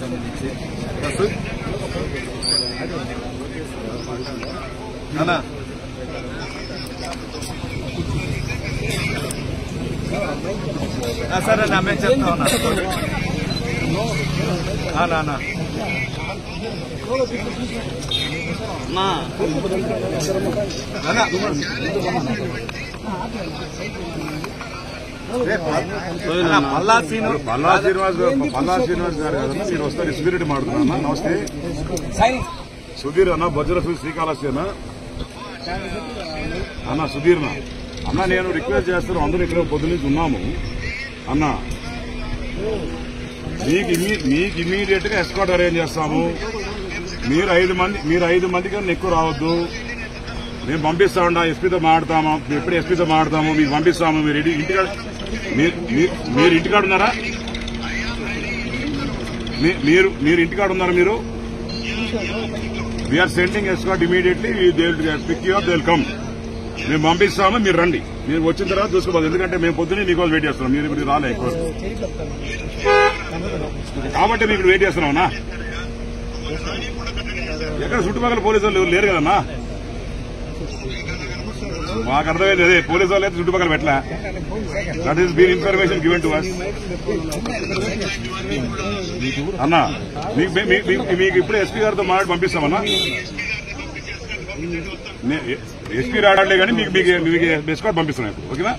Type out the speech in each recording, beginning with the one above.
సంబంధించి అన్నా సరే అన్న మేము చెప్తా ఉన్నా అన్నా పల్లా శ్రీనివాస్ గారు కదన్నా మీరు వస్తారు సుధీరెడ్డి మాట్లాడుతున్నా. నమస్తే సుధీర్ అన్న బొజ్జరఫీ శ్రీకాళహస్తి అన్న సుధీర్ అన్న నేను రిక్వెస్ట్ చేస్తాను. అందరూ ఇక్కడ పొద్దు నుంచి ఉన్నాము అన్న. మీకు ఇమీడియట్ గా ఎస్కాట్ అరేంజ్ చేస్తాము. మీరు 5 మంది కన్నా ఎక్కువ రావద్దు. మేము పంపిస్తామండి. ఎస్పీతో మాట్లాడతాము. ఎప్పుడు ఎస్పీతో మాట్లాడతాము. మీకు పంపిస్తాము. మీరు ఇంటికాడ ఉన్నారా? మీరు ఇంటికాడ ఉన్నారా? మీరు we are sending escort immediately. Pick you up, they will come. మేము పంపిస్తాము. మీరు రండి. మీరు వచ్చిన తర్వాత చూసుకోవాలి. ఎందుకంటే మేము పొద్దున్నే మీకోసం వెయిట్ చేస్తున్నాం. మీరు ఇప్పుడు రాలే ఎక్కువ కాబట్టి మీకు వెయిట్ చేస్తున్నామన్నా. ఎక్కడ చుట్టుపక్కల పోలీసు వాళ్ళు లేరు కదన్నా. మాకు అర్థమైంది. అదే పోలీసు వాళ్ళు అయితే చుట్టుపక్కల పెట్టలే. That is been information given to us అన్నా. మీకు ఇప్పుడే ఎస్పీ గారితో మాట్లాడి పంపిస్తామన్నా. ఎస్పీ రావట్లే కానీ మీకు ఎస్కాట్ పంపిస్తున్నాం. ఓకేనా?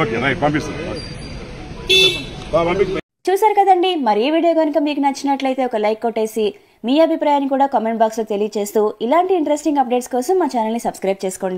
ఓకే రైట్, పంపిస్తాం. చూసారు కదండి. మరి ఈ వీడియో కనుక మీకు నచ్చినట్లయితే ఒక లైక్ కొట్టేసి మీ అభిప్రాయాన్ని కూడా కామెంట్ బాక్స్ లో తెలియజేస్తూ ఇలాంటి ఇంట్రెస్టింగ్ అప్డేట్స్ కోసం మా ఛానల్ ని సబ్స్క్రైబ్ చేసుకోండి.